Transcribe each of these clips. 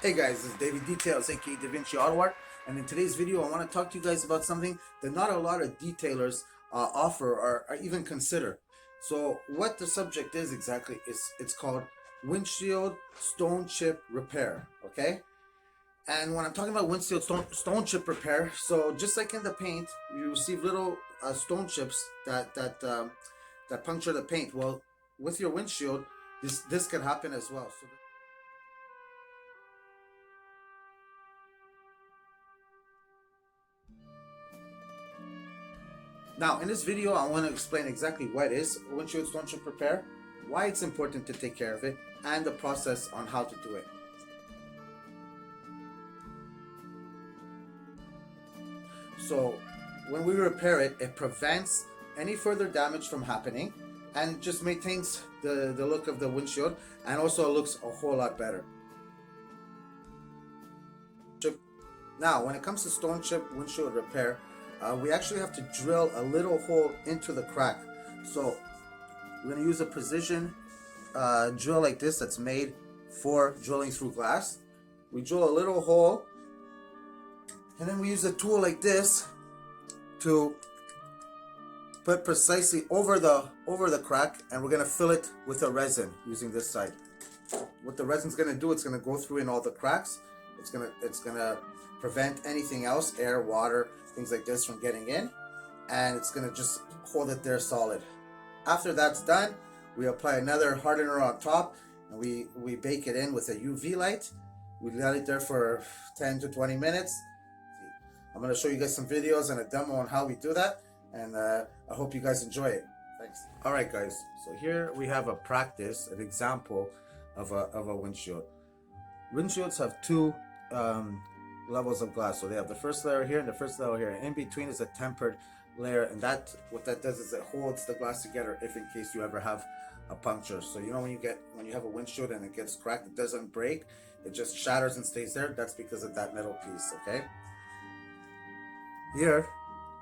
Hey guys, this is David Details, aka Davinci Autoart, and in today's video I want to talk to you guys about something that not a lot of detailers offer or even consider. So what the subject is exactly is it's called windshield stone chip repair, okay? And when I'm talking about windshield stone chip repair, so just like in the paint, you receive little stone chips that puncture the paint. Well, with your windshield, this can happen as well. So now, in this video, I want to explain exactly what is windshield stone chip repair, why it's important to take care of it, and the process on how to do it. So, when we repair it, it prevents any further damage from happening and just maintains the look of the windshield, and also looks a whole lot better. Now, when it comes to stone chip windshield repair, we actually have to drill a little hole into the crack. So we're going to use a precision drill like this that's made for drilling through glass. We drill a little hole, and then we use a tool like this to put precisely over the crack, and we're going to fill it with a resin using this side. What the resin's going to do, it's going to go through in all the cracks. It's going to prevent anything else, air, water, things like this, from getting in, and it's going to just hold it there solid. After that's done, we apply another hardener on top, and we bake it in with a UV light. We let it there for 10 to 20 minutes. I'm going to show you guys some videos and a demo on how we do that, and I hope you guys enjoy it. Thanks. All right, guys, so here we have an example of a windshield. Windshields have two levels of glass. So they have the first layer here and the first layer here. In between is a tempered layer, and what that does is it holds the glass together if in case you ever have a puncture. So you know when you have a windshield and it gets cracked, it doesn't break, it just shatters and stays there. That's because of that metal piece, okay? Here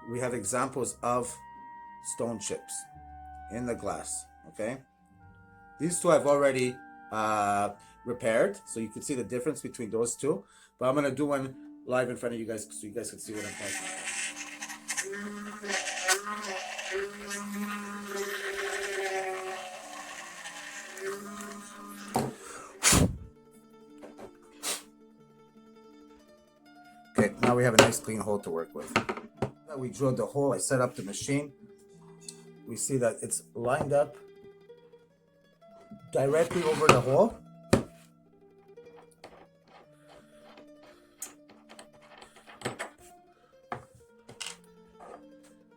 we have examples of stone chips in the glass, okay? These two I've already repaired, so you can see the difference between those two. But I'm gonna do one live in front of you guys so you guys can see what I'm talking about. Okay, now we have a nice clean hole to work with. Now we drilled the hole, I set up the machine. We see that it's lined up directly over the hole.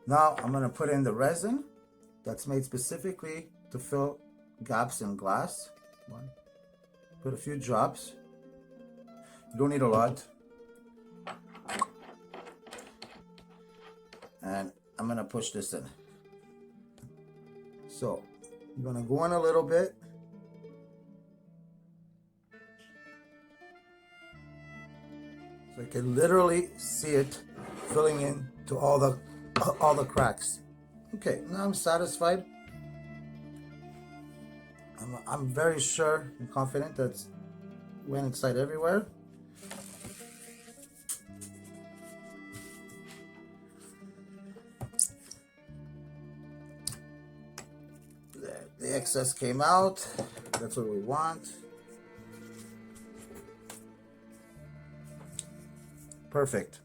Now I'm going to put in the resin that's made specifically to fill gaps in glass. Put a few drops. You don't need a lot. And I'm going to push this in. So I'm going to go in a little bit. So I can literally see it filling in to all the cracks. Okay, now I'm satisfied. I'm very sure and confident that it went inside everywhere. The excess came out. That's what we want. Perfect.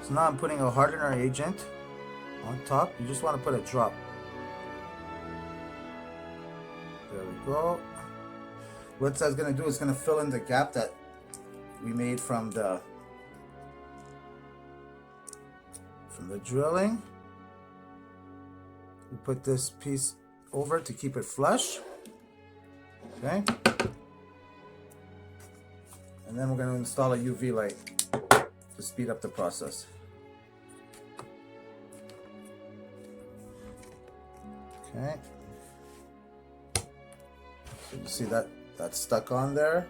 So now I'm putting a hardener agent on top. You just want to put a drop. There we go. What that's going to do is going to fill in the gap that we made from the drilling. We put this piece over to keep it flush. Okay. And then we're going to install a UV light to speed up the process. Okay. So you see that's stuck on there.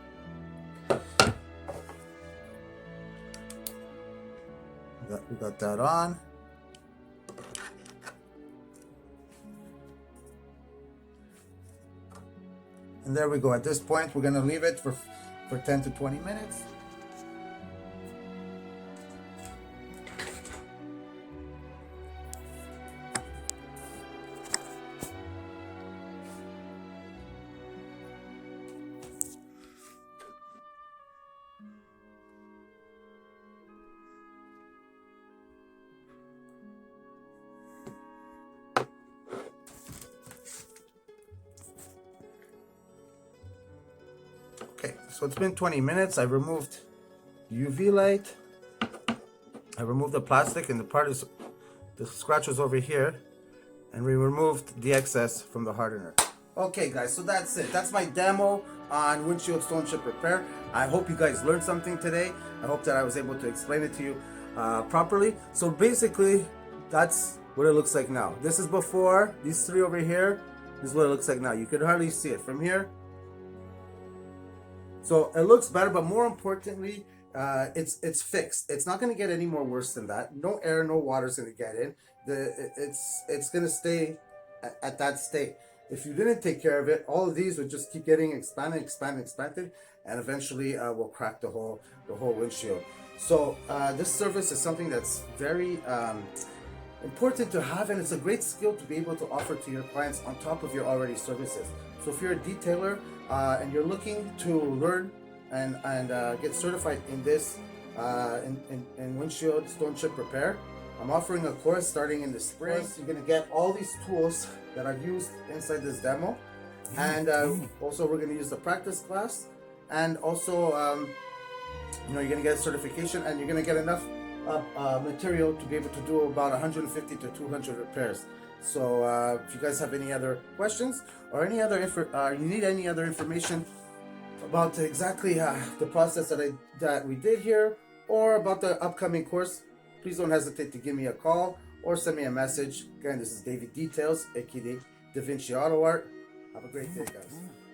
We got that on. And there we go. At this point, we're gonna leave it for 10 to 20 minutes. Okay, so it's been 20 minutes. I removed UV light. I removed the plastic, and the scratch was over here, and we removed the excess from the hardener. Okay guys, so that's it. That's my demo on windshield stone chip repair. I hope you guys learned something today. I hope that I was able to explain it to you properly. So basically, that's what it looks like now. This is before. These three over here, this is what it looks like now. You could hardly see it from here. So it looks better, but more importantly, it's fixed. It's not going to get any more worse than that. No air, no water is going to get in. It's going to stay at that state. If you didn't take care of it, all of these would just keep getting expanded, and eventually will crack the whole windshield. So this service is something that's very important to have, and it's a great skill to be able to offer to your clients on top of your already services. So if you're a detailer and you're looking to learn and get certified in this in windshield stone chip repair, I'm offering a course starting in the spring. You're going to get all these tools that I've used inside this demo, and also we're going to use the practice class, and also you're going to get a certification, and you're going to get enough material to be able to do about 150 to 200 repairs. So if you guys have any other questions or any other you need any other information about exactly the process that we did here, or about the upcoming course, please don't hesitate to give me a call or send me a message. Again, this is David Details, aka Davinci Autoart. Have a great day, guys.